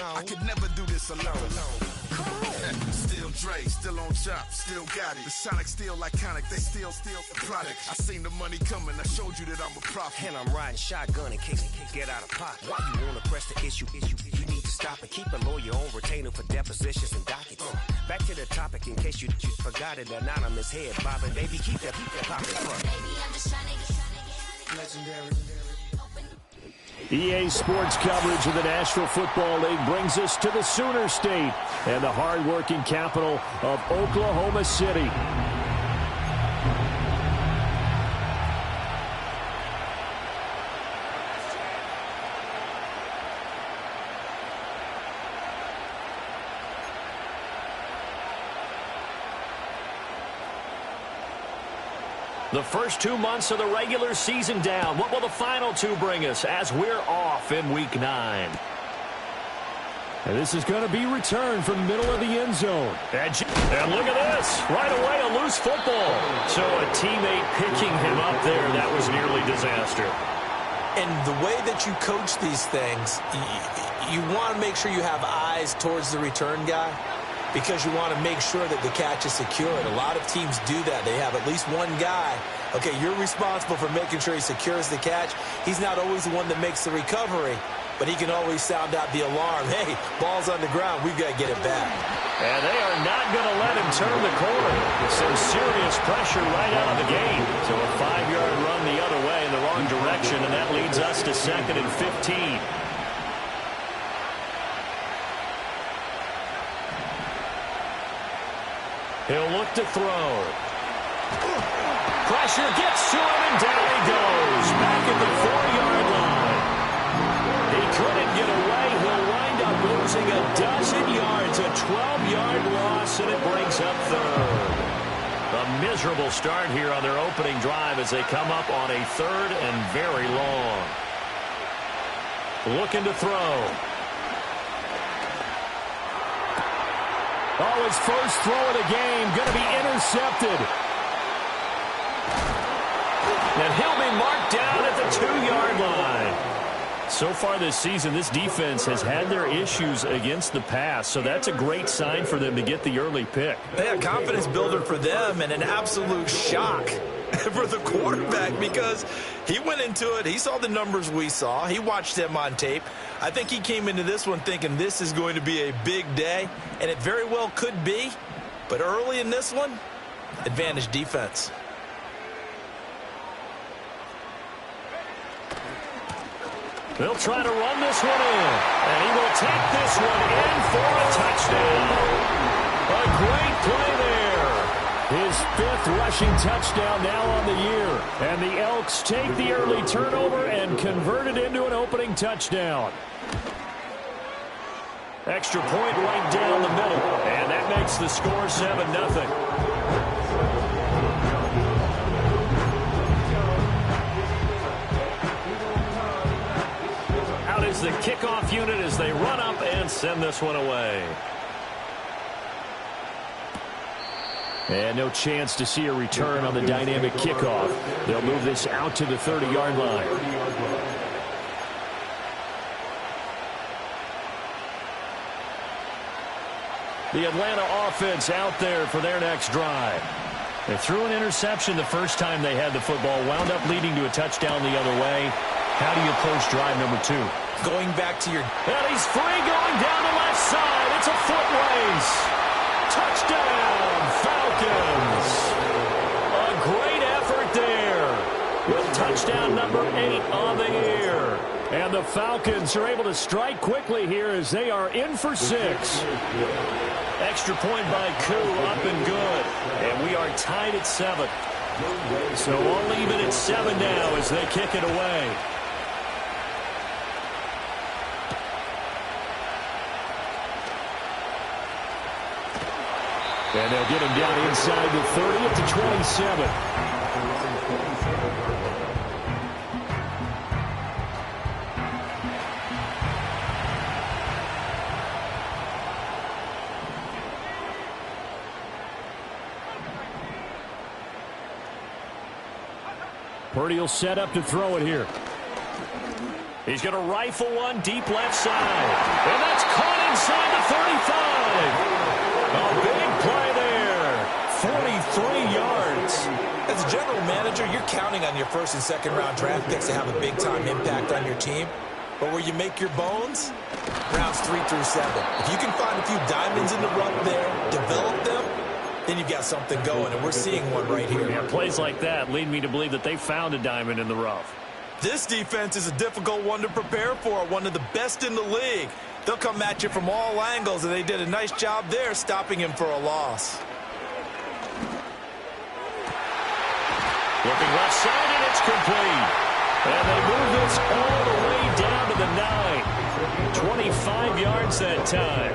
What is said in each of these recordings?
I could never do this alone. Come on. Still Dre, still on top, still got it. The Sonic still iconic, they still the product. I seen the money coming, I showed you that I'm a prophet. And I'm riding shotgun in case it can get out of pocket. Why you wanna press the issue? You need to stop and keep a lawyer on retainer for depositions and dockets. Back to the topic in case you forgot it. Anonymous head bobbing, baby, keep that popping. Baby, I'm just trying to get Legendary. EA Sports coverage of the National Football League brings us to the Sooner State and the hard-working capital of Oklahoma City. The first 2 months of the regular season down. What will the final two bring us as we're off in Week 9? And this is going to be returned from the middle of the end zone. And look at this. Right away, a loose football. So a teammate picking him up there, that was nearly disaster. And the way that you coach these things, you want to make sure you have eyes towards the return guy, because you want to make sure that the catch is secured. A lot of teams do that. They have at least one guy. Okay, you're responsible for making sure he secures the catch. He's not always the one that makes the recovery, but he can always sound out the alarm. Hey, ball's on the ground. We've got to get it back. And they are not going to let him turn the corner. Some serious pressure right out of the game. So a 5-yard run the other way in the wrong direction, and that leads us to 2nd and 15. He'll look to throw. Pressure gets to him, and down he goes. Back at the 4-yard line. He couldn't get away. He'll wind up losing a dozen yards. A 12-yard loss, and it brings up 3rd. A miserable start here on their opening drive as they come up on a 3rd and very long. Looking to throw. Oh, his first throw of the game going to be intercepted. And he'll be marked down at the 2-yard line. So far this season, this defense has had their issues against the pass, so that's a great sign for them to get the early pick. Yeah, confidence builder for them and an absolute shock for the quarterback, because he went into it. He saw the numbers we saw. He watched them on tape. I think he came into this one thinking this is going to be a big day, and it very well could be. But early in this one, advantage defense. They'll try to run this one in, and he will take this one in for a touchdown. A great play there. His 5th rushing touchdown now on the year. And the Elks take the early turnover and convert it into an opening touchdown. Extra point right down the middle. And that makes the score 7-0. Out is the kickoff unit as they run up and send this one away. And no chance to see a return on the dynamic kickoff. They'll move this out to the 30-yard line. The Atlanta offense out there for their next drive. They threw an interception the first time they had the football, wound up leading to a touchdown the other way. How do you approach drive number 2? Going back to your... And he's free going down the left side. It's a foot race. Touchdown, Falcons. A great effort there with touchdown number 8 on the year. And the Falcons are able to strike quickly here as they are in for 6. Extra point by Koo, up and good. And we are tied at 7. So all even at 7 now as they kick it away. And they'll get him down inside the 30 up to 27. Purdy will set up to throw it here. He's going to rifle one deep left side. And that's caught counting on your first and second round draft picks to have a big-time impact on your team. But where you make your bones, rounds 3 through 7. If you can find a few diamonds in the rough there, develop them, then you've got something going, and we're seeing one right here. Yeah, plays like that lead me to believe that they found a diamond in the rough. This defense is a difficult one to prepare for, one of the best in the league. They'll come at you from all angles, and they did a nice job there stopping him for a loss. Looking left side, and it's complete. And they move this all the way down to the 9. 25 yards that time.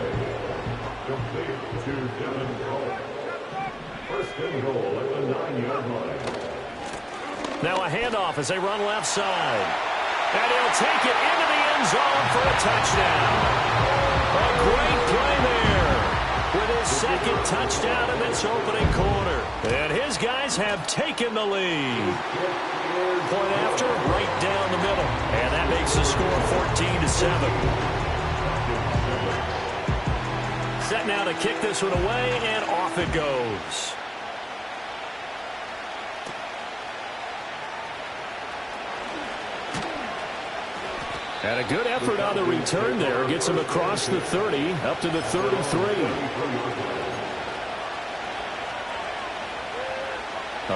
First and goal at the 9-yard line. Now a handoff as they run left side. And he'll take it into the end zone for a touchdown. A great play there with his second touchdown in this opening quarter. And his guys have taken the lead. Point after, right down the middle. And that makes the score 14-7. Set now to kick this one away, and off it goes. And a good effort on the return there. Gets him across the 30, up to the 33.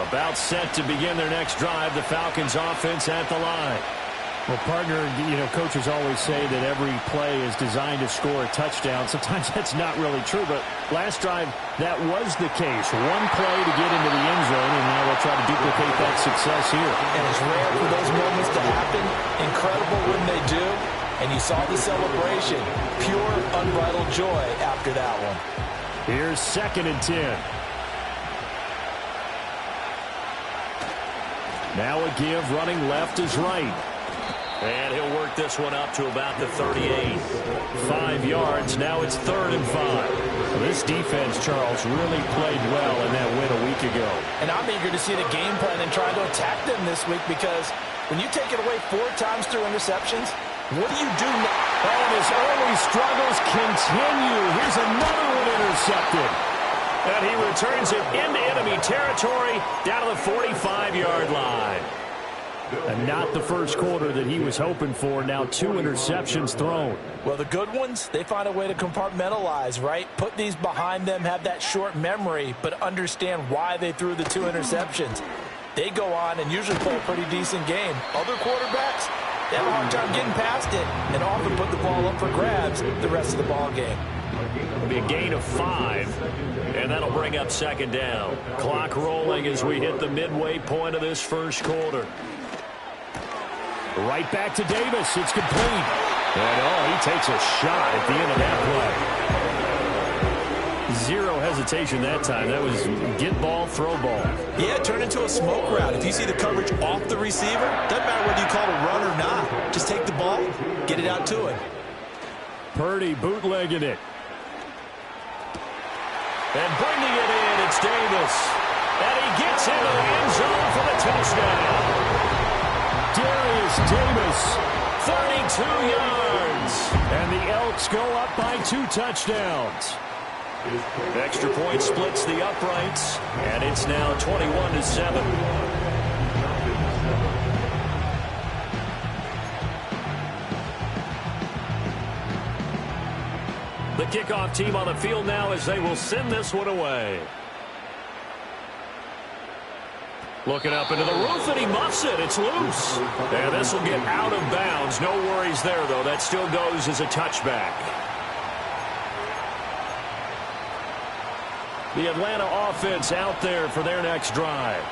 About set to begin their next drive. The Falcons offense at the line. Well, partner, coaches always say that every play is designed to score a touchdown. Sometimes that's not really true, but last drive, that was the case. One play to get into the end zone, and now they'll try to duplicate that success here. And it's rare for those moments to happen. Incredible when they do. And you saw the celebration. Pure, unbridled joy after that one. Here's 2nd and 10. Now a give, running left is right. And he'll work this one up to about the 38. 5 yards. Now it's 3rd and 5. Well, this defense, Charles, really played well in that win a week ago. And I'm eager to see the game plan and try to attack them this week, because when you take it away 4 times through interceptions, what do you do now? And his early struggles continue. Here's another one intercepted. And he returns it into enemy territory down to the 45-yard line. And not the first quarter that he was hoping for. Now 2 interceptions thrown. Well, the good ones, they find a way to compartmentalize, right? Put these behind them, have that short memory, but understand why they threw the 2 interceptions. They go on and usually play a pretty decent game. Other quarterbacks, they have a hard time getting past it and often put the ball up for grabs the rest of the ball game. It'll be a gain of 5, and that'll bring up 2nd down. Clock rolling as we hit the midway point of this first quarter. Right back to Davis. It's complete. And, he takes a shot at the end of that play. 0 hesitation that time. That was get ball, throw ball. Yeah, turn into a smoke route. If you see the coverage off the receiver, doesn't matter whether you call it a run or not. Just take the ball, get it out to him. Purdy bootlegging it. And bringing it in, it's Davis. And he gets into the end zone for the touchdown. Darius Davis, 32 yards. And the Elks go up by 2 touchdowns. Extra point splits the uprights, and it's now 21-7. The kickoff team on the field now as they will send this one away. Looking up into the roof, and he muffs it. It's loose. And this will get out of bounds. No worries there, though. That still goes as a touchback. The Atlanta offense out there for their next drive.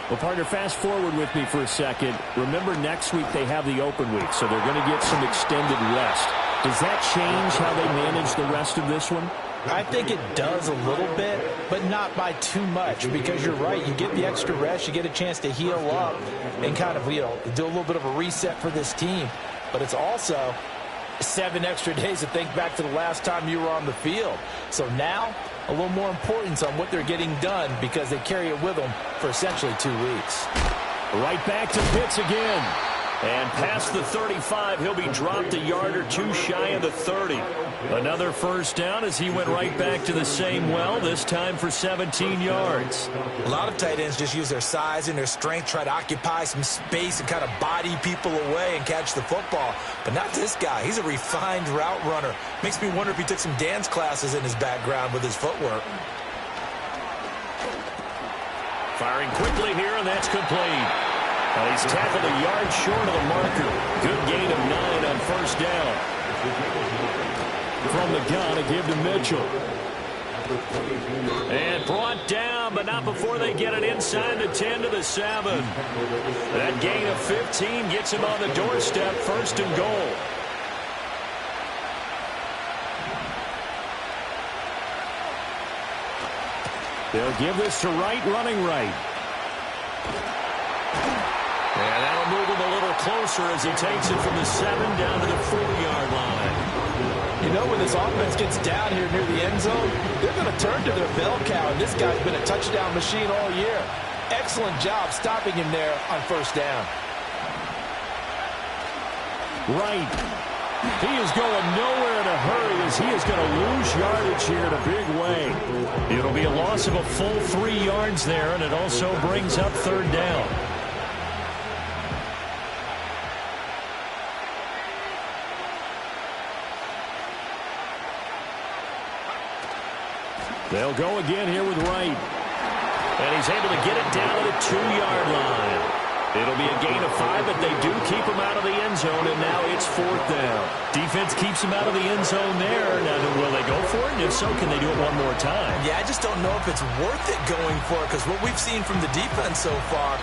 Well, partner, fast forward with me for a second. Remember, next week they have the open week, so they're going to get some extended rest. Does that change how they manage the rest of this one? I think it does a little bit, but not by too much, because you're right. You get the extra rest. You get a chance to heal up and kind of, do a little bit of a reset for this team. But it's also 7 extra days to think back to the last time you were on the field. So now, a little more importance on what they're getting done, because they carry it with them for essentially 2 weeks. Right back to Pitts again. And past the 35, he'll be dropped a yard or 2 shy of the 30. Another first down as he went right back to the same well, this time for 17 yards. A lot of tight ends just use their size and their strength, try to occupy some space and kind of body people away and catch the football. But not this guy. He's a refined route runner. Makes me wonder if he took some dance classes in his background with his footwork. Firing quickly here, and that's complete. Well, he's tackled a yard short of the marker. Good gain of 9 on first down. From the gun, a give to Mitchell. And brought down, but not before they get it inside the 10 to the 7. That gain of 15 gets him on the doorstep, first and goal. They'll give this to Wright, running right. And that'll move him a little closer as he takes it from the 7 down to the 4-yard line. You know, when this offense gets down here near the end zone, they're going to turn to their bell cow, and this guy's been a touchdown machine all year. Excellent job stopping him there on first down. Right. He is going nowhere in a hurry as he is going to lose yardage here in a big way. It'll be a loss of a full 3 yards there, and it also brings up third down. They'll go again here with Wright. And he's able to get it down to the 2-yard line. It'll be a gain of 5, but they do keep him out of the end zone, and now it's fourth down. Defense keeps him out of the end zone there. Now, will they go for it? And if so, can they do it one more time? Yeah, I just don't know if it's worth it going for it, because what we've seen from the defense so far,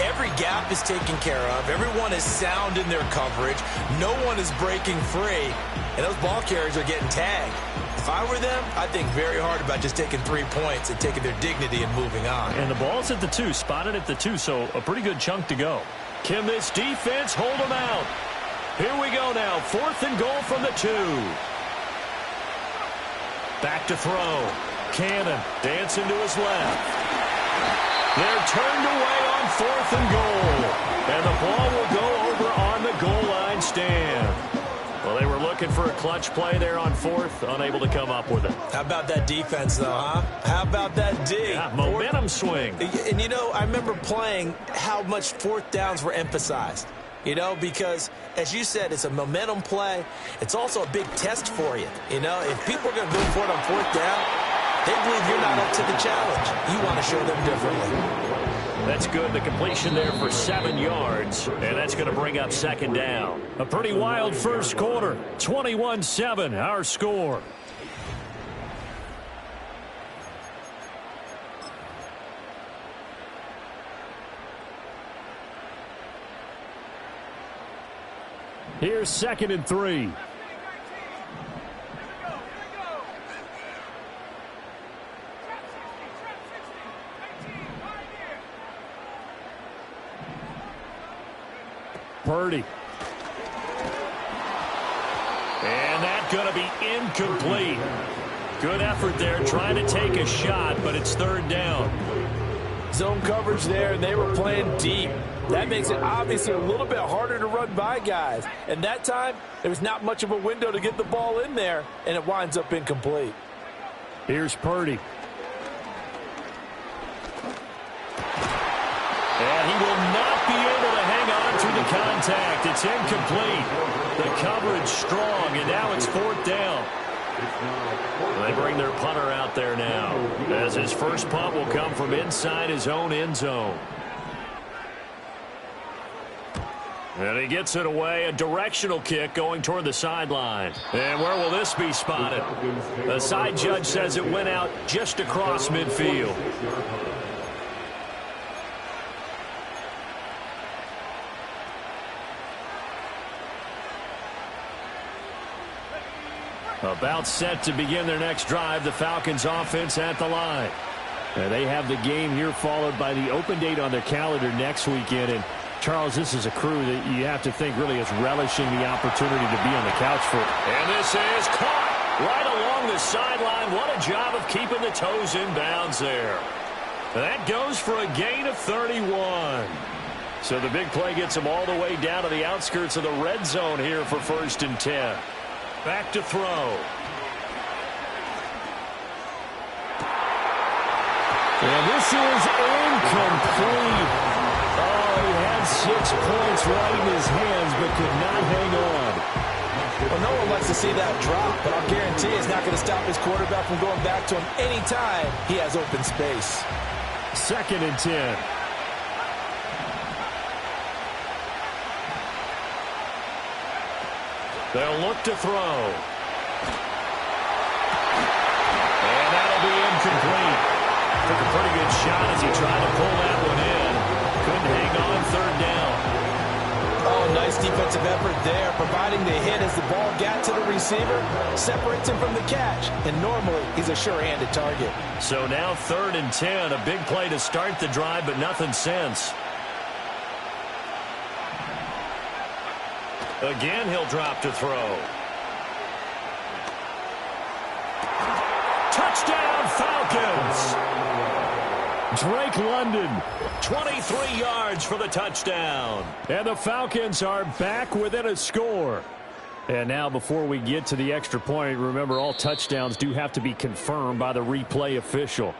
every gap is taken care of. Everyone is sound in their coverage. No one is breaking free, and those ball carriers are getting tagged. If I were them, I'd think very hard about just taking 3 points and taking their dignity and moving on. And the ball's at the 2, spotted at the 2, so a pretty good chunk to go. Can this defense hold them out? Here we go now, 4th and goal from the 2. Back to throw. Cannon dancing to his left. They're turned away on 4th and goal. And the ball will go over on the goal line stand. Well, they were looking for a clutch play there on 4th, unable to come up with it. How about that defense, though, huh? How about that D? Yeah, momentum swing. And, you know, I remember playing how much 4th downs were emphasized. You know, because, as you said, it's a momentum play. It's also a big test for you. You know, if people are going to go for it on 4th down, they believe you're not up to the challenge. You want to show them differently. That's good. The completion there for 7 yards, and that's going to bring up second down. A pretty wild first quarter. 21-7, our score. Here's 2nd and 3. Purdy. And that's going to be incomplete. Good effort there trying to take a shot, but it's 3rd down. Zone coverage there, and they were playing deep. That makes it obviously a little bit harder to run by guys. And that time, there was not much of a window to get the ball in there, and it winds up incomplete. Here's Purdy. And he will not be able to hang on to the contact. It's incomplete. The coverage strong, and now it's 4th down. They bring their punter out there now, as his first punt will come from inside his own end zone. And he gets it away, a directional kick going toward the sideline. And where will this be spotted? The side judge says it went out just across midfield. About set to begin their next drive, the Falcons offense at the line. And they have the game here followed by the open date on their calendar next weekend. And Charles, this is a crew that you have to think really is relishing the opportunity to be on the couch for. And this is caught right along the sideline. What a job of keeping the toes in bounds there. That goes for a gain of 31. So the big play gets them all the way down to the outskirts of the red zone here for 1st and 10. Back to throw. And this is incomplete. Oh, he had 6 points right in his hands, but could not hang on. Well, no one likes to see that drop, but I'll guarantee it's not going to stop his quarterback from going back to him anytime he has open space. 2nd and 10. They'll look to throw. And that'll be incomplete. Took a pretty good shot as he tried to pull that one in. Couldn't hang on 3rd down. Oh, nice defensive effort there, providing the hit as the ball got to the receiver, separates him from the catch, and normally he's a sure-handed target. So now 3rd and 10, a big play to start the drive, but nothing since. Again, he'll drop to throw. Touchdown, Falcons! Drake London, 23 yards for the touchdown. And the Falcons are back within a score. And now before we get to the extra point, remember all touchdowns do have to be confirmed by the replay official.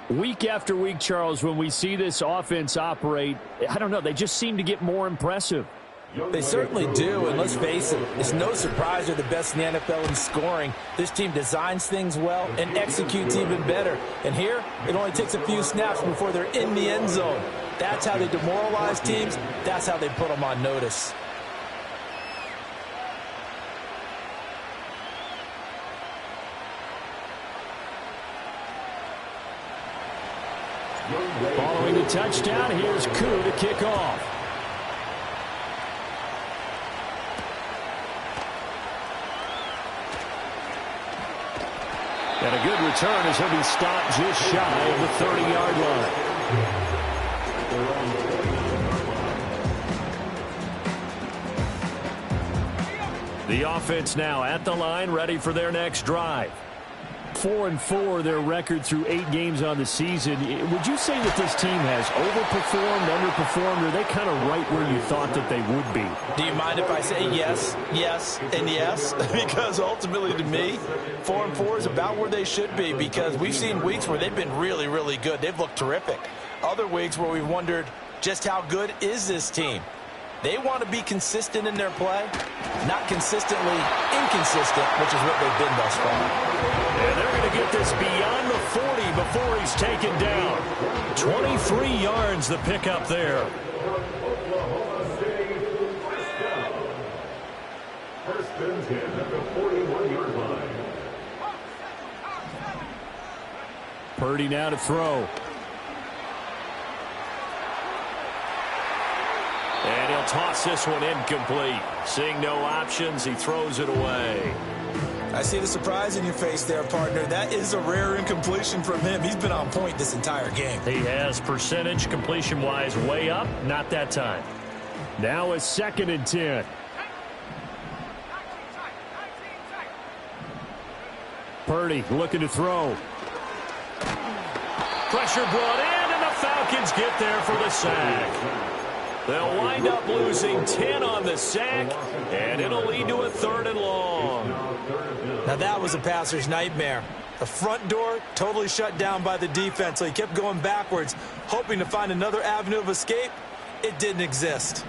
Week after week, Charles, when we see this offense operate, I don't know, they just seem to get more impressive. They certainly do, and let's face it, it's no surprise they're the best in the NFL in scoring. This team designs things well and executes even better. And here, it only takes a few snaps before they're in the end zone. That's how they demoralize teams. That's how they put them on notice. Following the touchdown, here's Koo to kick off. And a good return as he'll be stopped just shy of the 30-yard line. The offense now at the line, ready for their next drive. 4-4, their record through 8 games on the season. Would you say that this team has overperformed, underperformed, or are they kind of right where you thought that they would be? Do you mind if I say yes, yes, and yes? Because ultimately to me, 4-4 is about where they should be, because we've seen weeks where they've been really, really good. They've looked terrific. Other weeks where we've wondered just how good is this team. They want to be consistent in their play, not consistently inconsistent, which is what they've been thus far. And they're going to get this beyond the 40 before he's taken down. 23 yards the pickup there. First and 10 at the 41-yard line. Purdy now to throw. And he'll toss this one incomplete. Seeing no options, he throws it away. I see the surprise in your face there, partner. That is a rare incompletion from him. He's been on point this entire game. He has percentage completion-wise way up. Not that time. Now a 2nd and 10. Purdy looking to throw. Pressure brought in, and the Falcons get there for the sack. They'll wind up losing 10 on the sack, and it'll lead to a 3rd and long. Now that was a passer's nightmare. The front door totally shut down by the defense, so he kept going backwards, hoping to find another avenue of escape. It didn't exist.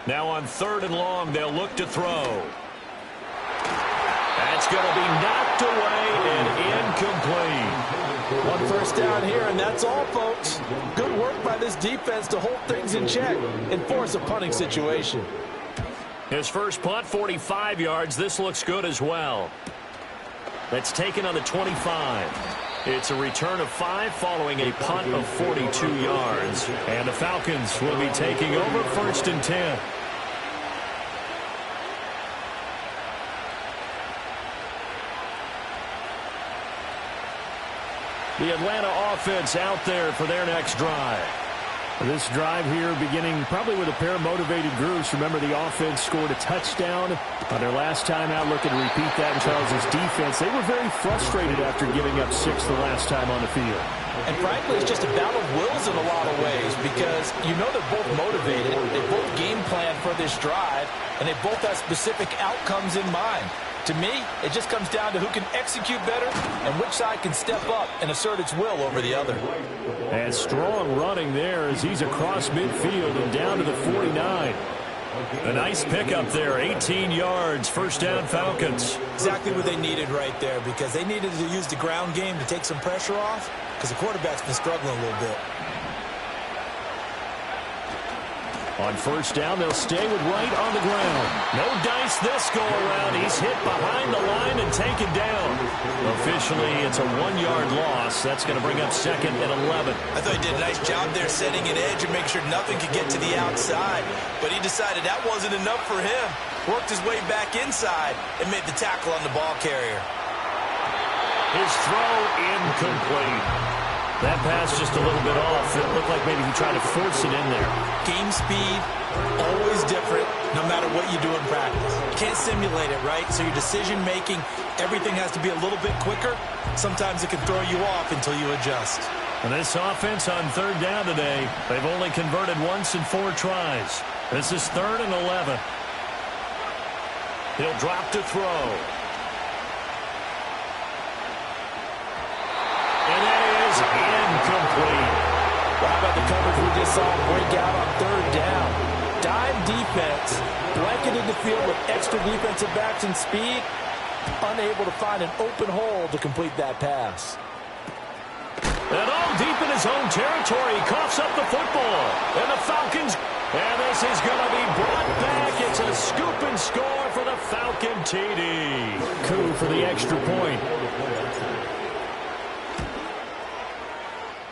Now on 3rd and long, they'll look to throw. That's going to be knocked away and incomplete. 1 first down here, and that's all, folks. Good work by this defense to hold things in check and force a punting situation. His first punt, 45 yards. This looks good as well. That's taken on the 25. It's a return of 5 following a punt of 42 yards. And the Falcons will be taking over 1st and 10. The Atlanta offense out there for their next drive. This drive here beginning probably with a pair of motivated groups. Remember, the offense scored a touchdown on their last time out. Looking to repeat that in Charles's defense. They were very frustrated after giving up 6 the last time on the field. And frankly, it's just a battle of wills in a lot of ways because you know they're both motivated. They both game plan for this drive, and they both have specific outcomes in mind. To me, it just comes down to who can execute better and which side can step up and assert its will over the other. And strong running there as he's across midfield and down to the 49. A nice pickup there, 18 yards, first down Falcons. Exactly what they needed right there because they needed to use the ground game to take some pressure off because the quarterback's been struggling a little bit. On first down, they'll stay with Wright on the ground. No dice this go-around. He's hit behind the line and taken down. Officially, it's a 1-yard loss. That's going to bring up second and 11. I thought he did a nice job there setting an edge and making sure nothing could get to the outside. But he decided that wasn't enough for him. Worked his way back inside and made the tackle on the ball carrier. His throw incomplete. That pass just a little bit off. It looked like maybe he tried to force it in there. Game speed, always different, no matter what you do in practice. You can't simulate it, right? So your decision-making, everything has to be a little bit quicker. Sometimes it can throw you off until you adjust. And this offense on third down today, they've only converted once in 4 tries. This is 3rd and 11. He'll drop to throw. And that is incomplete. Well, how about the coverage we just saw break out on 3rd down? Dime defense, blanketed the field with extra defensive backs and speed, unable to find an open hole to complete that pass. And all deep in his own territory, he coughs up the football. And the Falcons, and this is going to be brought back. It's a scoop and score for the Falcon TD. Coup for the extra point.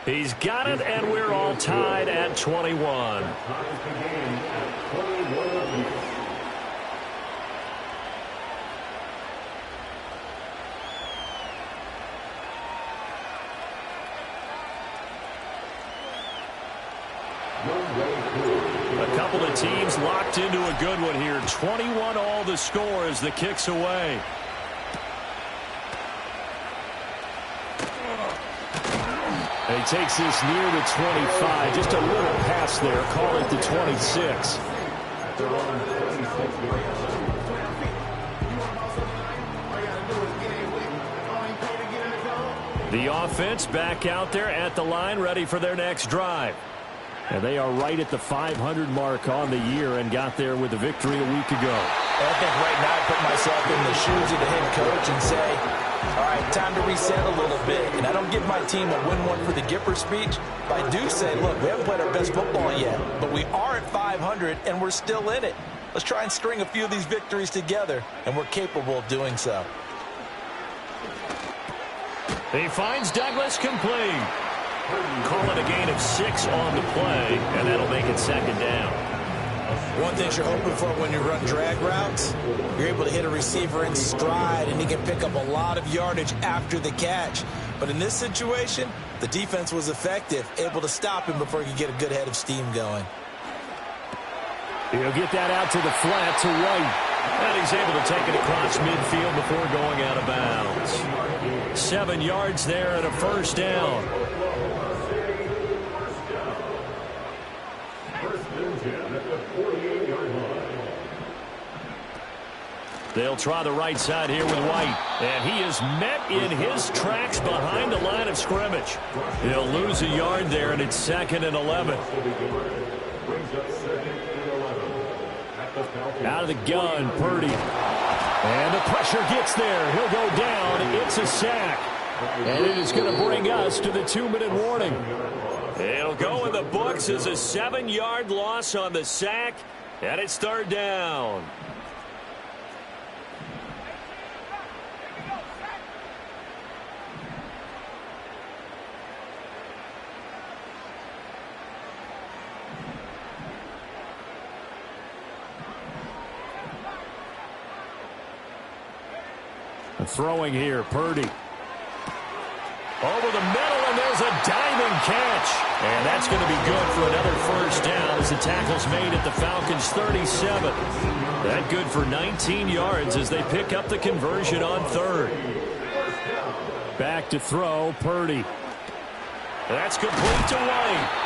He's got it, and we're all tied at 21. A couple of teams locked into a good one here. 21 all the score as the kick's away. He takes this near the 25. Just a little pass there. Call it the 26. The offense back out there at the line, ready for their next drive. And they are right at the 500 mark on the year and got there with a victory a week ago. I think right now I put myself in the shoes of the head coach and say, all right, time to reset a little bit. And I don't give my team a win one for the Gipper speech, but I do say, look, we haven't played our best football yet, but we are at 500 and we're still in it. Let's try and string a few of these victories together, and we're capable of doing so. He finds Douglas complete. Call it a gain of 6 on the play, and that'll make it 2nd down. One thing you're hoping for when you run drag routes, you're able to hit a receiver in stride, and he can pick up a lot of yardage after the catch. But in this situation, the defense was effective, able to stop him before he could get a good head of steam going. He'll get that out to the flat to White. And he's able to take it across midfield before going out of bounds. 7 yards there and a first down. They'll try the right side here with White. And he is met in his tracks behind the line of scrimmage. He'll lose a yard there, and it's 2nd and 11. Out of the gun, Purdy. And the pressure gets there. He'll go down. It's a sack. And it is going to bring us to the 2-minute warning. It'll go in the books as a 7-yard loss on the sack. And it's 3rd down. Throwing here, Purdy. Over the middle, and there's a diving catch. And that's going to be good for another first down as the tackle's made at the Falcons' 37. That good for 19 yards as they pick up the conversion on 3rd. Back to throw, Purdy. That's complete to White.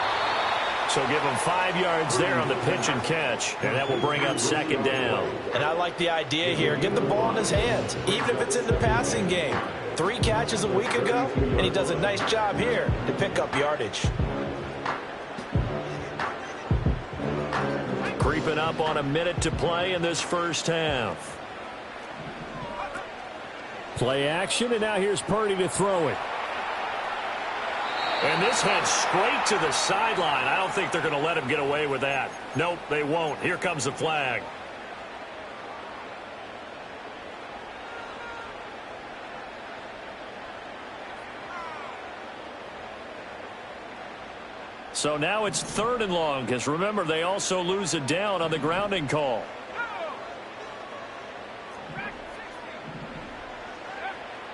So give him 5 yards there on the pitch and catch, and that will bring up second down. And I like the idea here. Get the ball in his hands, even if it's in the passing game. 3 catches a week ago, and he does a nice job here to pick up yardage. Creeping up on a minute to play in this first half. Play action, and now here's Purdy to throw it. And this heads straight to the sideline. I don't think they're going to let him get away with that. Nope, they won't. Here comes the flag. So now it's 3rd and long, because remember, they also lose it down on the grounding call.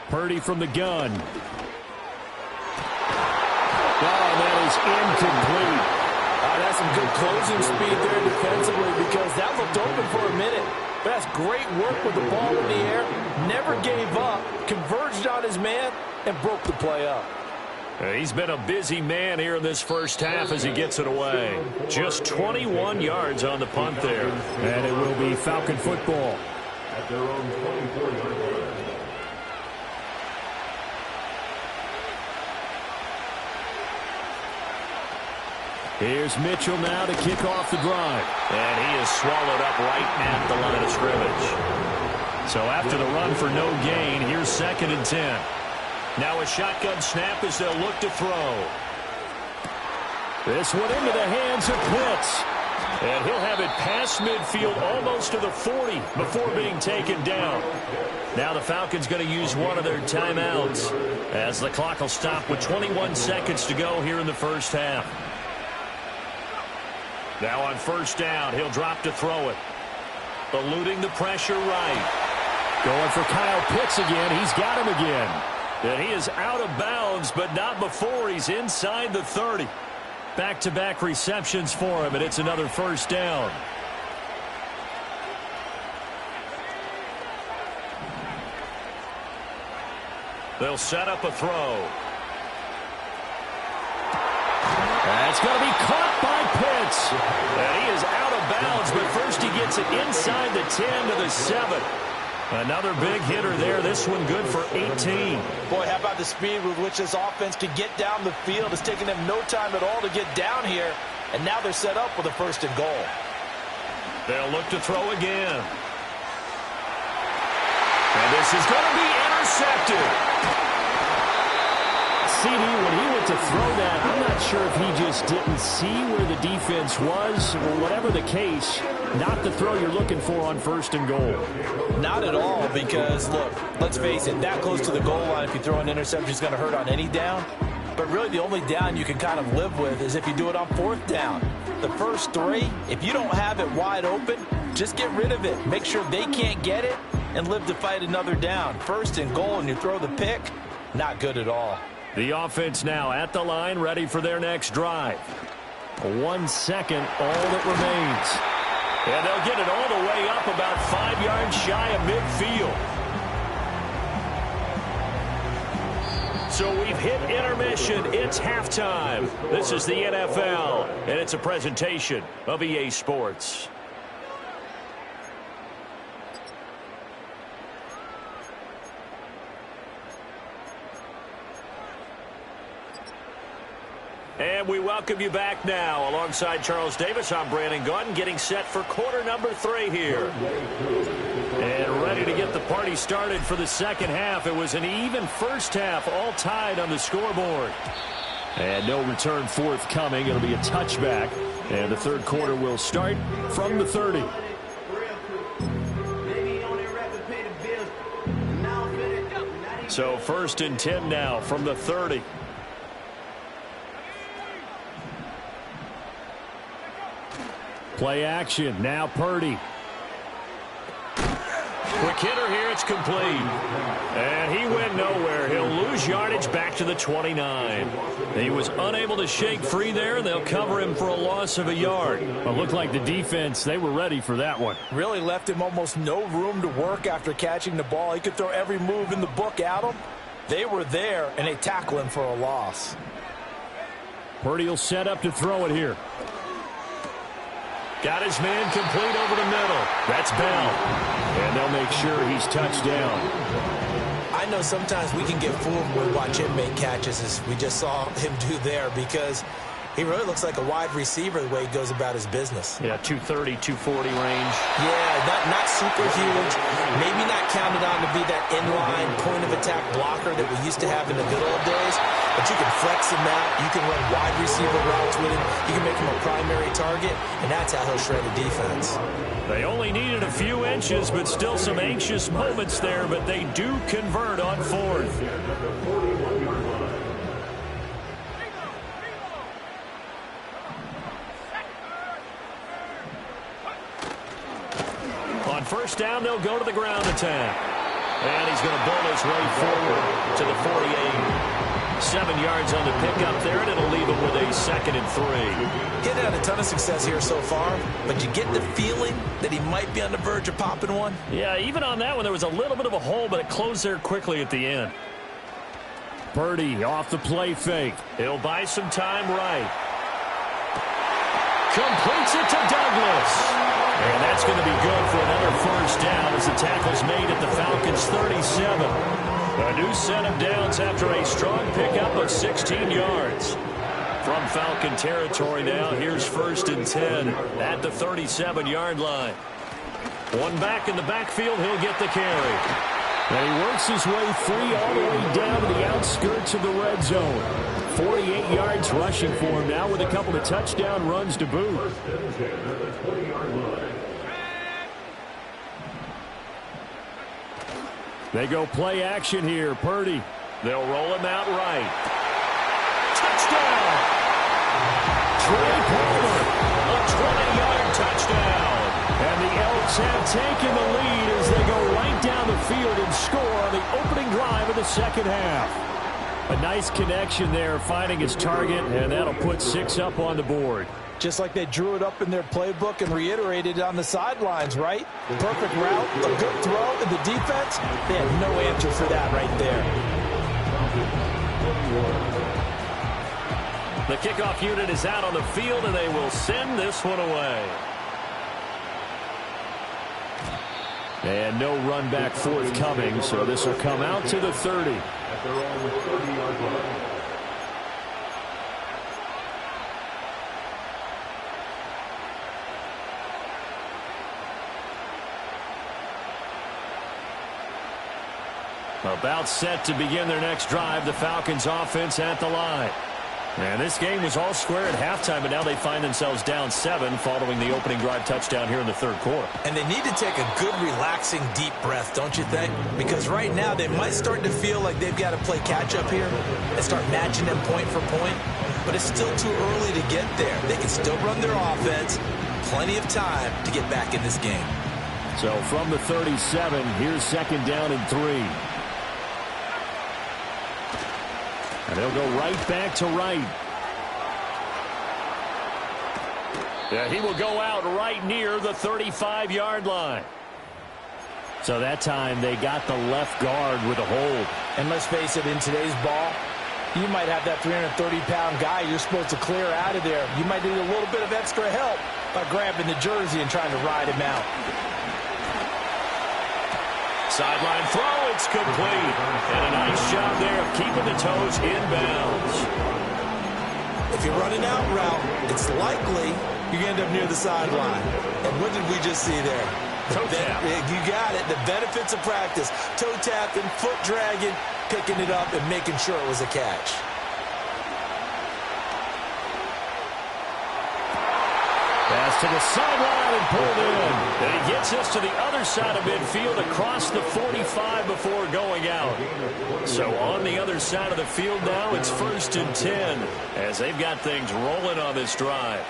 Purdy from the gun. Oh, that is incomplete. That's some good closing speed there defensively, because that looked open for a minute. But that's great work with the ball in the air. Never gave up, converged on his man, and broke the play up. He's been a busy man here in this first half as he gets it away. Just 21 yards on the punt there. And it will be Falcon football. At their own 24-yard line. Here's Mitchell now to kick off the drive. And he is swallowed up right at the line of scrimmage. So after the run for no gain, here's 2nd and 10. Now a shotgun snap as they'll look to throw. This one into the hands of Pitts. And he'll have it past midfield almost to the 40 before being taken down. Now the Falcons going to use one of their timeouts as the clock will stop with 21 seconds to go here in the first half. Now on first down, he'll drop to throw it. Eluding the pressure right. Going for Kyle Pitts again. He's got him again. And he is out of bounds, but not before he's inside the 30. Back-to-back receptions for him, and it's another first down. They'll set up a throw. That's going to be caught by Pitts. And he is out of bounds, but first he gets it inside the 10 to the 7. Another big hitter there. This one good for 18. Boy, how about the speed with which this offense can get down the field? It's taking them no time at all to get down here. And now they're set up with a 1st and goal. They'll look to throw again. And this is going to be intercepted. CD, when he went to throw that, I'm not sure if he just didn't see where the defense was, or whatever the case, not the throw you're looking for on 1st and goal. Not at all, because, look, let's face it, that close to the goal line, if you throw an interception, it's going to hurt on any down. But really the only down you can kind of live with is if you do it on 4th down. The first 3, if you don't have it wide open, just get rid of it. Make sure they can't get it and live to fight another down. 1st and goal and you throw the pick, not good at all. The offense now at the line, ready for their next drive. 1 second, all that remains. And they'll get it all the way up about 5 yards shy of midfield. So we've hit intermission. It's halftime. This is the NFL, and it's a presentation of EA Sports. And we welcome you back now. Alongside Charles Davis, I'm Brandon Gaudin, getting set for quarter number 3 here. And ready to get the party started for the second half. It was an even first half, all tied on the scoreboard. And no return forthcoming. It'll be a touchback. And the third quarter will start from the 30. So 1st and 10 now from the 30. Play action. Now Purdy. Quick hitter here. It's complete. And he went nowhere. He'll lose yardage back to the 29. He was unable to shake free there, and they'll cover him for a loss of a yard. Well, it looked like the defense, they were ready for that one. Really left him almost no room to work after catching the ball. He could throw every move in the book at him. They were there, and they tackle him for a loss. Purdy will set up to throw it here. Got his man complete over the middle. That's Bell. And they'll make sure he's touched down. I know sometimes we can get fooled when we watch him make catches, as we just saw him do there, because he really looks like a wide receiver the way he goes about his business. Yeah, 230, 240 range. Yeah, not super huge. Maybe not counted on to be that inline point-of-attack blocker that we used to have in the good old days. But you can flex him out. You can run wide receiver routes with him. You can make him a primary target, and that's how he'll shred a defense. They only needed a few inches, but still some anxious moments there, but they do convert on fourth. On first down, they'll go to the ground attack. And he's going to bull his way forward to the 48. 7 yards on the pickup there, and it'll leave him with a 2nd and 3. He's had a ton of success here so far, but you get the feeling that he might be on the verge of popping one. Yeah, even on that one, there was a little bit of a hole, but it closed there quickly at the end. Purdy off the play fake. He'll buy some time right. Completes it to Douglas. And that's going to be good for another first down as the tackle's made at the Falcons' 37. A new set of downs after a strong pickup of 16 yards. From Falcon territory now, here's 1st and 10 at the 37-yard line. One back in the backfield, he'll get the carry. And he works his way free all the way down to the outskirts of the red zone. 48 yards rushing for him now with a couple of touchdown runs to boot. They go play action here. Purdy. They'll roll him out right. Touchdown! Trey Palmer, a 20-yard touchdown. And the Elks have taken the lead as they go right down the field and score on the opening drive of the second half. A nice connection there, finding his target, and that'll put 6 up on the board. Just like they drew it up in their playbook and reiterated it on the sidelines, right? Perfect route, a good throw, and the defense, they had no answer for that right there. The kickoff unit is out on the field, and they will send this one away. And no run back forthcoming, so this will come out to the 30. At their own 30-yard line. About set to begin their next drive, the Falcons offense at the line. And this game was all square at halftime, but now they find themselves down 7 following the opening drive touchdown here in the third quarter. And they need to take a good, relaxing, deep breath, don't you think? Because right now they might start to feel like they've got to play catch-up here and start matching them point for point. But it's still too early to get there. They can still run their offense. Plenty of time to get back in this game. So from the 37, here's 2nd down and 3. And they'll go right back to right. Yeah, he will go out right near the 35-yard line. So that time they got the left guard with a hold. And let's face it, in today's ball, you might have that 330-pound guy you're supposed to clear out of there. You might need a little bit of extra help by grabbing the jersey and trying to ride him out. Sideline throw, it's complete. And a nice job there of keeping the toes in bounds. If you're running out route, it's likely you end up near the sideline. And what did we just see there? Toe tap. You got it. The benefits of practice. Toe tapping, foot dragging, picking it up, and making sure it was a catch. Pass to the sideline and pulled in. And he gets us to the other side of midfield across the 45 before going out. So on the other side of the field now, it's 1st and 10 as they've got things rolling on this drive.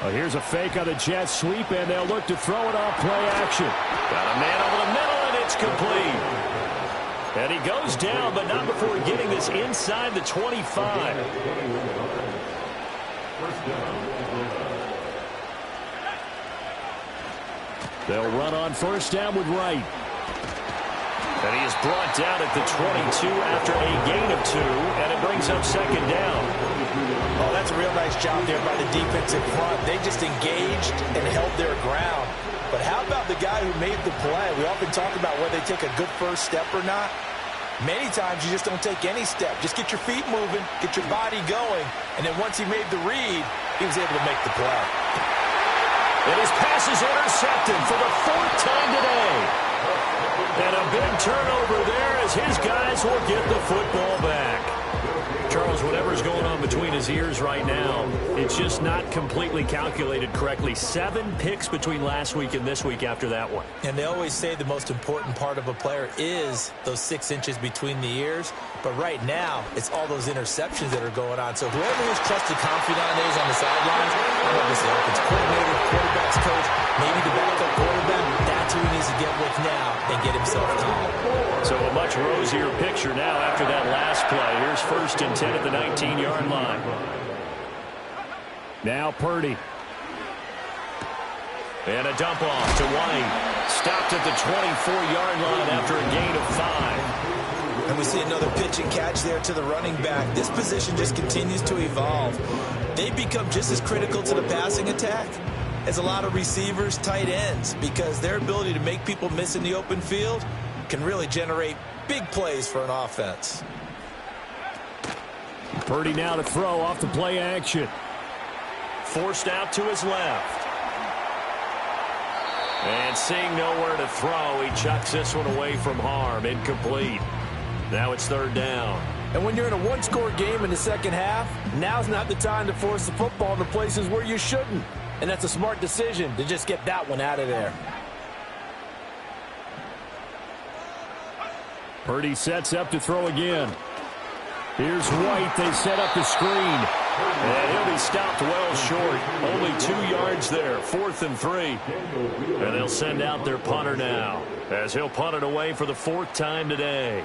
Well, here's a fake on the jet sweep, and they'll look to throw it off play action. Got a man over the middle, and it's complete. And he goes down, but not before getting this inside the 25. They'll run on first down with Wright. And he is brought down at the 22 after a gain of 2, and it brings up second down. Oh, that's a real nice job there by the defensive front. They just engaged and held their ground. But how about the guy who made the play? We often talk about whether they take a good first step or not. Many times you just don't take any step. Just get your feet moving, get your body going, and then once he made the read, he was able to make the play. And his pass is intercepted for the 4th time today. And a big turnover there as his guys will get the football back. Charles, whatever's going on between his ears right now, it's just not completely calculated correctly. 7 picks between last week and this week after that one. And they always say the most important part of a player is those 6 inches between the ears. But right now, it's all those interceptions that are going on. So whoever his trusted confidant is on the sidelines, I know this is the offense coordinator, quarterback's coach, maybe the backup quarterback, that's who he needs to get with now and get himself calm. So a much rosier picture now after that last play. Here's 1st and 10 at the 19-yard line. Now Purdy. And a dump off to White. Stopped at the 24-yard line after a gain of 5. And we see another pitch and catch there to the running back. This position just continues to evolve. They become just as critical to the passing attack as a lot of receivers, tight ends, because their ability to make people miss in the open field can really generate big plays for an offense. Purdy now to throw off the play action. Forced out to his left. And seeing nowhere to throw, he chucks this one away from harm. Incomplete. Now it's 3rd down. And when you're in a one-score game in the second half, now's not the time to force the football in the places where you shouldn't. And that's a smart decision to just get that one out of there. Purdy sets up to throw again. Here's White. They set up the screen. And he'll be stopped well short. Only 2 yards there. 4th and 3. And they'll send out their punter now, as he'll punt it away for the 4th time today.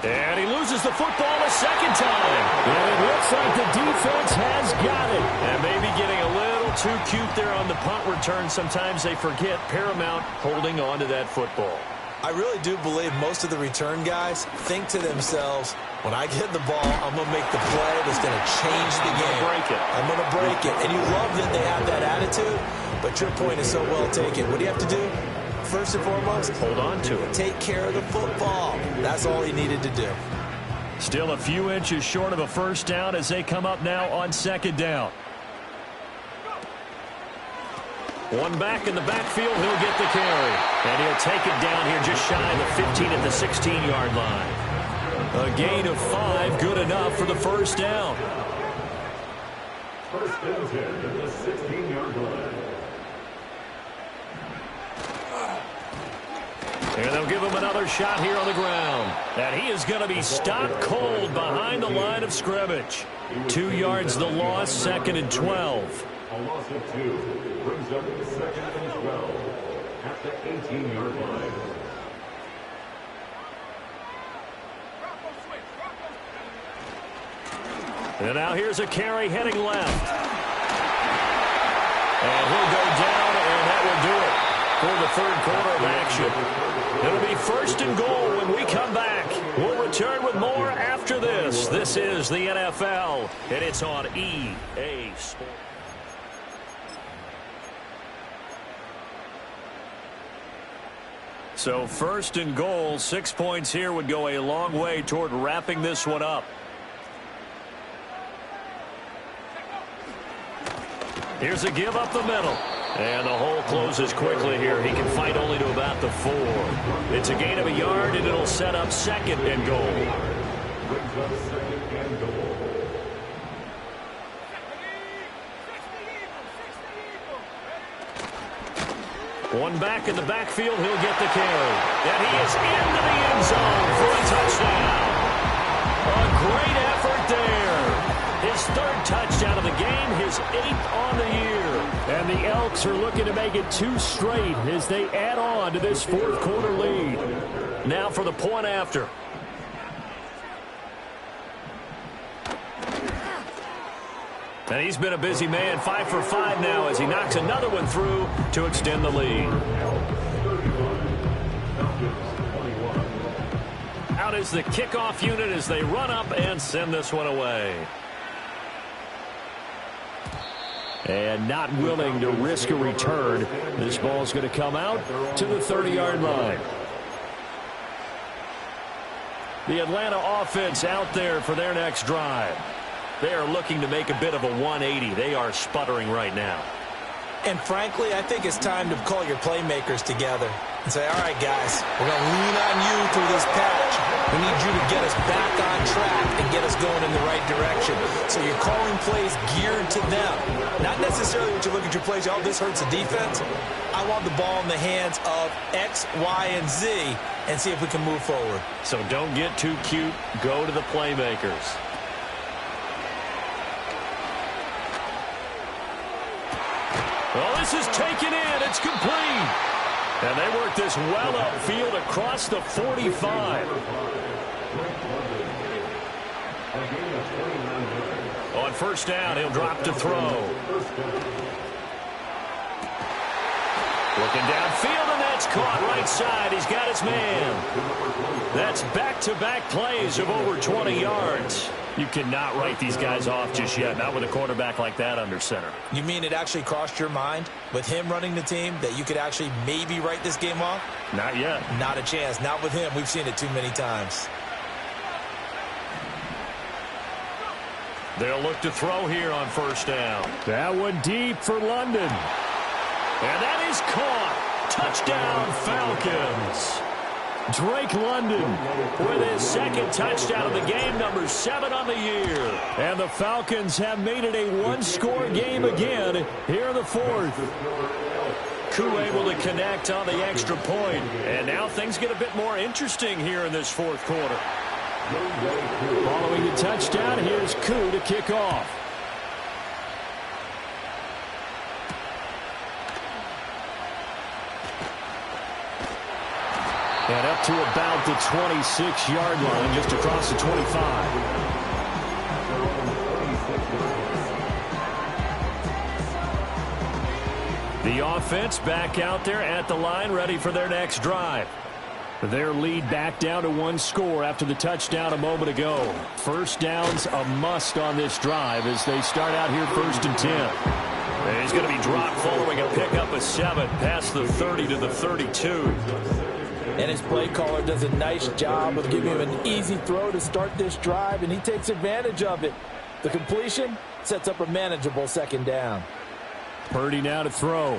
And he loses the football a second time. And it looks like the defense has got it. And maybe getting a little too cute there on the punt return. Sometimes they forget paramount holding on to that football. I really do believe most of the return guys think to themselves, when I get the ball, I'm going to make the play that's going to change the game. I'm going to break it. And you love that they have that attitude, but your point is so well taken. What do you have to do? First and foremost, hold on to it. Take care of the football. That's all he needed to do. Still a few inches short of a 1st down as they come up now on 2nd down. One back in the backfield, he'll get the carry. And he'll take it down here just shy of the 15 at the 16-yard line. A gain of 5, good enough for the 1st down. 1st and 10 at the 16-yard line. And they'll give him another shot here on the ground. And he is going to be stopped cold behind the line of scrimmage. 2 yards the loss, 2nd and 12. A loss of 2 brings up 2nd and 12 at the 18-yard line. And now here's a carry heading left. And he'll go down, and that will do it for the 3rd quarter of action. It'll be 1st and goal when we come back. We'll return with more after this. This is the NFL, and it's on EA Sports. So 1st and goal, 6 points here would go a long way toward wrapping this one up. Here's a give up the middle. And the hole closes quickly here. He can fight only to about the 4. It's a gain of a yard, and it'll set up 2nd and goal. Brings up 2nd and goal. One back in the backfield, he'll get the carry. And he is into the end zone for a touchdown. A great effort there. His 3rd touchdown of the game, his 8th on the year. And the Elks are looking to make it 2 straight as they add on to this 4th quarter lead. Now for the point after. And he's been a busy man, 5 for 5 now as he knocks another one through to extend the lead. Out is the kickoff unit as they run up and send this one away. And not willing to risk a return. This ball's going to come out to the 30-yard line. The Atlanta offense out there for their next drive. They are looking to make a bit of a 180. They are sputtering right now. And frankly, I think it's time to call your playmakers together and say, all right, guys, we're going to lean on you through this patch. We need you to get us back on track and get us going in the right direction. So you're calling plays geared to them. Not necessarily when you look at your plays, oh, this hurts the defense. I want the ball in the hands of X, Y, and Z and see if we can move forward. So don't get too cute. Go to the playmakers. Well, this is taken in. It's complete. And they work this well upfield across the 45. On first down, he'll drop to throw. Looking downfield, and that's caught right side. He's got his man. That's back-to-back plays of over 20 yards. You cannot write these guys off just yet, not with a quarterback like that under center. You mean it actually crossed your mind with him running the team that you could actually maybe write this game off? Not yet. Not a chance. Not with him. We've seen it too many times. They'll look to throw here on first down. That one deep for London. And that is caught. Touchdown, Falcons. Drake London with his second touchdown of the game, number 7 on the year. And the Falcons have made it a one-score game again here in the fourth. Koo able to connect on the extra point. And now things get a bit more interesting here in this fourth quarter. Following the touchdown, here's Koo to kick off. And up to about the 26-yard line, just across the 25. The offense back out there at the line, ready for their next drive. Their lead back down to one score after the touchdown a moment ago. First down's a must on this drive as they start out here 1st and 10. And he's going to be dropped following a pickup of 7 past the 30 to the 32. And his play caller does a nice job of giving him an easy throw to start this drive, and he takes advantage of it. The completion sets up a manageable second down. Purdy now to throw.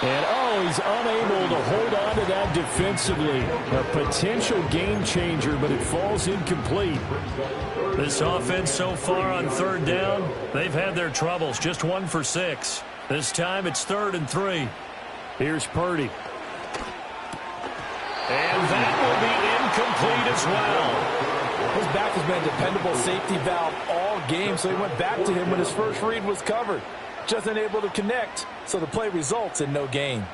And, oh, he's unable to hold on to that defensively. A potential game changer, but it falls incomplete. This offense so far on third down, they've had their troubles. Just 1 for 6. This time it's 3rd and 3. Here's Purdy. And that will be incomplete as well. His back has been a dependable safety valve all game, so he went back to him when his first read was covered. Just unable to connect, so the play results in no gain.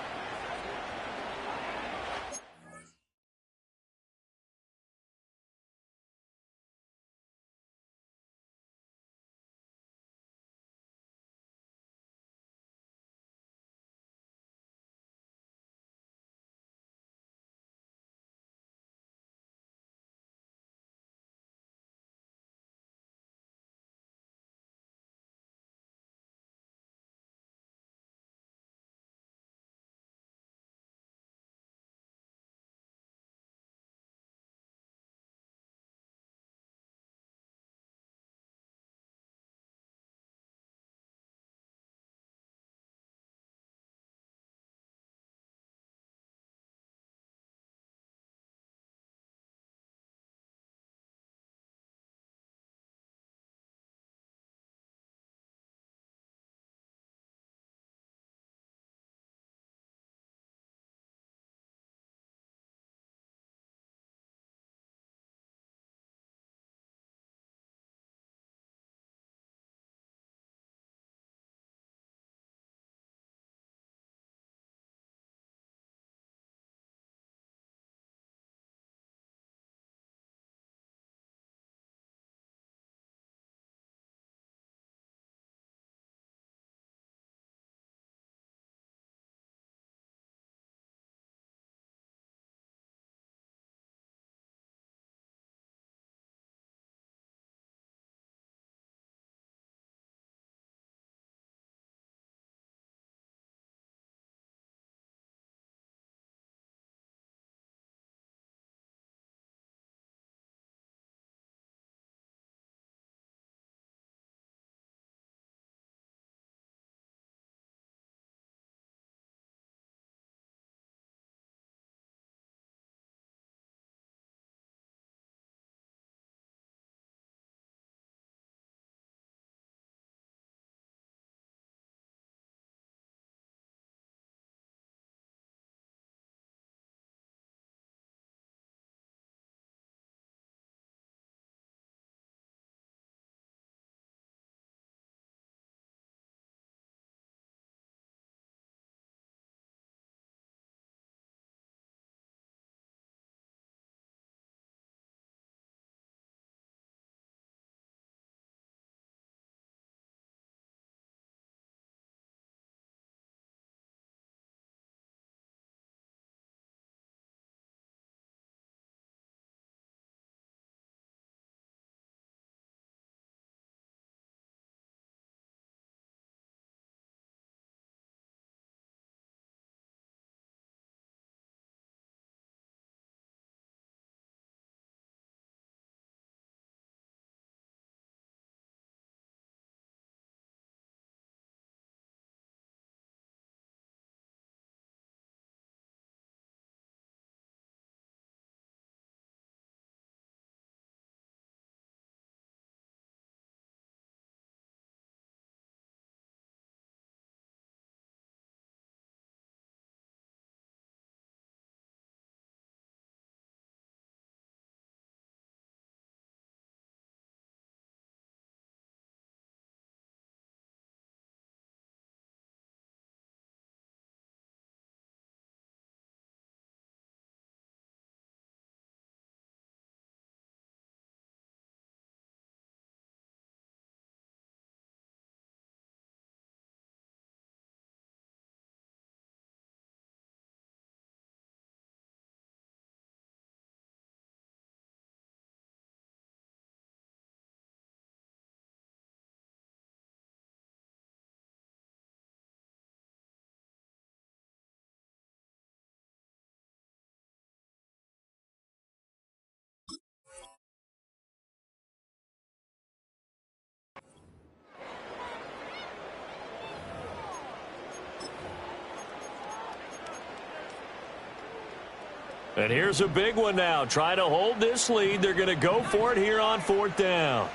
And here's a big one now. Trying to hold this lead. They're going to go for it here on 4th down.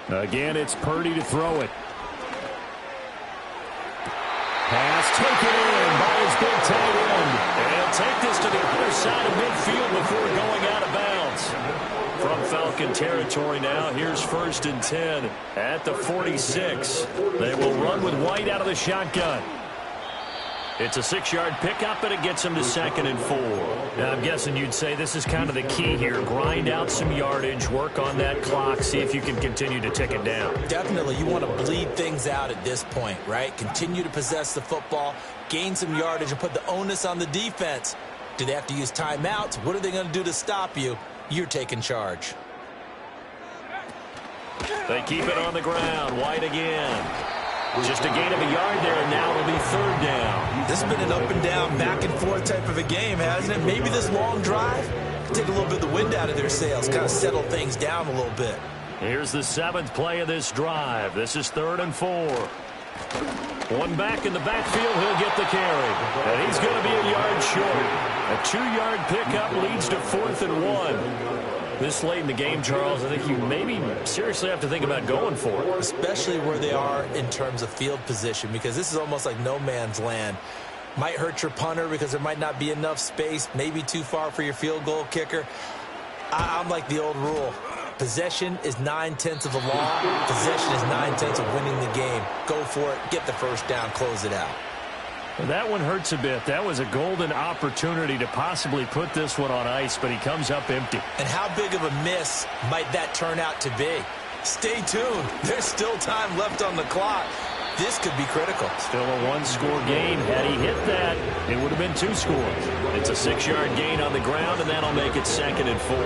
Again, it's Purdy to throw it. Pass taken in by his big tight end. And he'll take this to the other side of midfield before going out of bounds. From Falcon territory now, here's 1st and 10 at the 46. They will run with White out of the shotgun. It's a 6-yard pickup, and it gets him to 2nd and 4. Now, I'm guessing you'd say this is kind of the key here. Grind out some yardage, work on that clock, see if you can continue to tick it down. Definitely. You want to bleed things out at this point, right? Continue to possess the football, gain some yardage, and put the onus on the defense. Do they have to use timeouts? What are they going to do to stop you? You're taking charge. They keep it on the ground. White again. Just a gain of a yard there, and now it'll be 3rd down. This has been an up-and-down, back-and-forth type of a game, hasn't it? Maybe this long drive can take a little bit of the wind out of their sails, kind of settle things down a little bit. Here's the 7th play of this drive. This is 3rd and 4. One back in the backfield, he'll get the carry. And he's going to be a yard short. A 2-yard pickup leads to 4th and 1. This late in the game, Charles, I think you maybe seriously have to think about going for it. Especially where they are in terms of field position, because this is almost like no man's land. Might hurt your punter because there might not be enough space, maybe too far for your field goal kicker. I'm like the old rule. Possession is 9/10 of the law. Possession is 9/10 of winning the game. Go for it. Get the first down. Close it out. Well, that one hurts a bit. That was a golden opportunity to possibly put this one on ice, but he comes up empty. And how big of a miss might that turn out to be? Stay tuned. There's still time left on the clock. This could be critical. Still a 1-score game. Had he hit that, it would have been 2 scores. It's a 6-yard gain on the ground, and that'll make it 2nd and 4.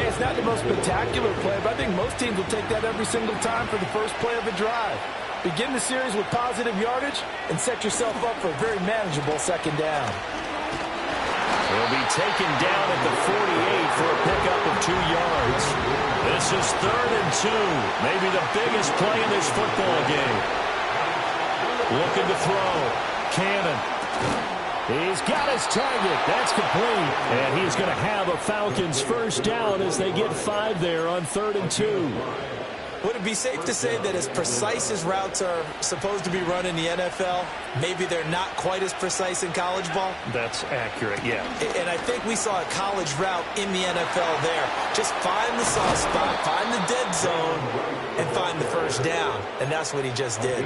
Hey, it's not the most spectacular play, but I think most teams will take that every single time for the first play of a drive. Begin the series with positive yardage and set yourself up for a very manageable 2nd down. He'll be taken down at the 48 for a pickup of 2 yards. This is 3rd and 2. Maybe the biggest play in this football game. Looking to throw. Cannon. He's got his target. That's complete. And he's going to have a Falcons first down as they get 5 there on 3rd and 2. Would it be safe to say that as precise as routes are supposed to be run in the NFL, maybe they're not quite as precise in college ball? That's accurate, yeah. And I think we saw a college route in the NFL there. Just find the soft spot, find the dead zone, and find the first down. And that's what he just did.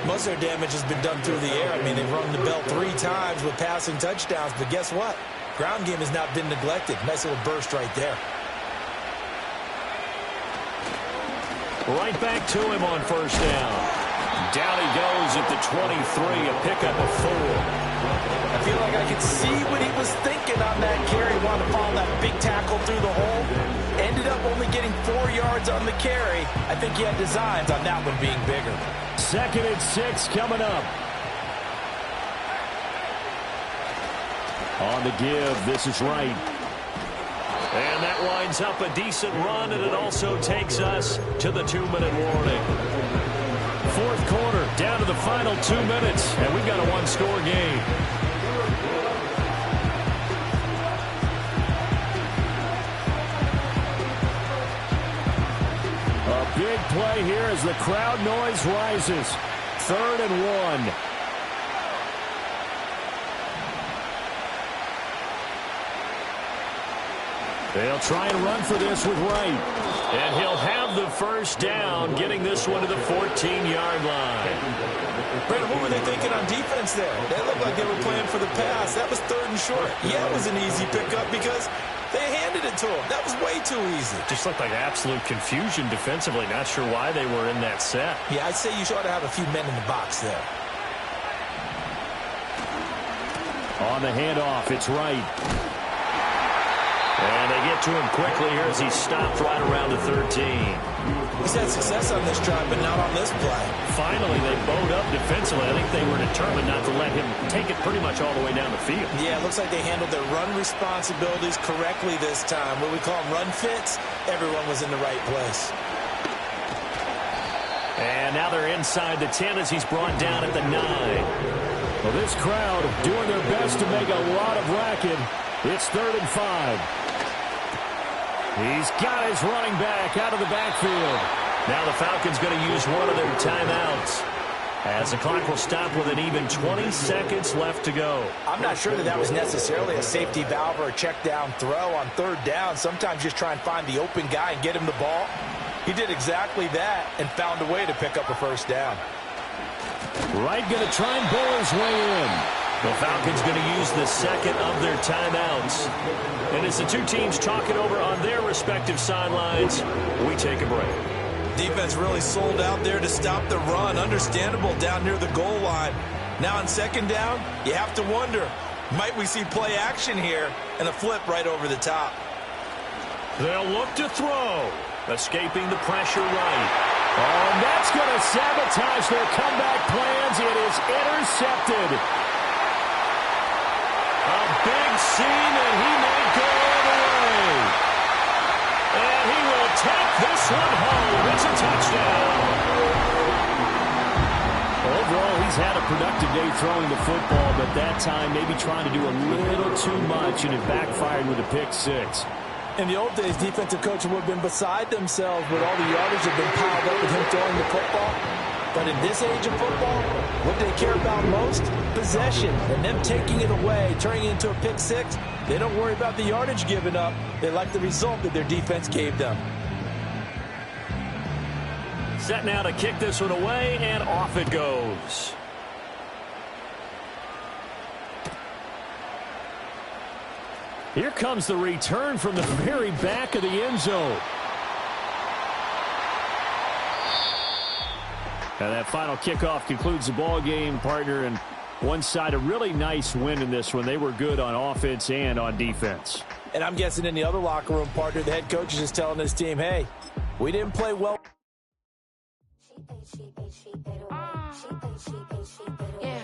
Most of their damage has been done through the air. I mean, they've rung the bell 3 times with passing touchdowns, but guess what? Ground game has not been neglected. Nice little burst right there. Right back to him on first down. Down he goes at the 23, a pickup of 4. I feel like I could see what he was thinking on that carry. Wanted to follow that big tackle through the hole. Ended up only getting 4 yards on the carry. I think he had designs on that one being bigger. 2nd and 6 coming up. On the give, this is Wright. And that winds up a decent run, and it also takes us to the 2-minute warning. 4th quarter, down to the final 2 minutes, and we've got a 1-score game. A big play here as the crowd noise rises. 3rd and 1. They'll try and run for this with Wright. And he'll have the first down, getting this one to the 14-yard line. Brandon, what were they thinking on defense there? They looked like they were playing for the pass. That was 3rd and short. Yeah, it was an easy pickup because they handed it to him. That was way too easy. Just looked like absolute confusion defensively. Not sure why they were in that set. Yeah, I'd say you ought to have a few men in the box there. On the handoff, it's Wright. And they get to him quickly here as he's stopped right around the 13. He's had success on this drive, but not on this play. Finally, they bowed up defensively. I think they were determined not to let him take it pretty much all the way down the field. Yeah, it looks like they handled their run responsibilities correctly this time. What we call them run fits, everyone was in the right place. And now they're inside the 10 as he's brought down at the 9. Well, this crowd doing their best to make a lot of racket. It's 3rd and 5. He's got his running back out of the backfield. Now the Falcons going to use one of their timeouts, as the clock will stop with an even 20 seconds left to go. I'm not sure that was necessarily a safety valve or a check down throw on 3rd down. Sometimes just try and find the open guy and get him the ball. He did exactly that and found a way to pick up a 1st down. Wright going to try and bowl his way in. The Falcons going to use the second of their timeouts. And as the two teams talk it over on their respective sidelines, we take a break. Defense really sold out there to stop the run. Understandable down near the goal line. Now on 2nd down, you have to wonder, might we see play action here and a flip right over the top? They'll look to throw. Escaping the pressure right. Oh, and that's going to sabotage their comeback plans. It is intercepted. A big seam, and he may go all the way. And he will take this one home. It's a touchdown. Overall, he's had a productive day throwing the football, but that time maybe trying to do a little too much, and it backfired with a pick 6. In the old days, defensive coaches would have been beside themselves with all the yardage that have been piled up with him throwing the football. But in this age of football, what they care about most? Possession. And them taking it away, turning it into a pick 6, they don't worry about the yardage given up. They like the result that their defense gave them. Set now to kick this one away, and off it goes. Here comes the return from the very back of the end zone. And that final kickoff concludes the ball game, partner, and one side a really nice win in this one. They were good on offense and on defense. And I'm guessing in the other locker room, partner, the head coach is just telling his team, hey, we didn't play well. Yeah.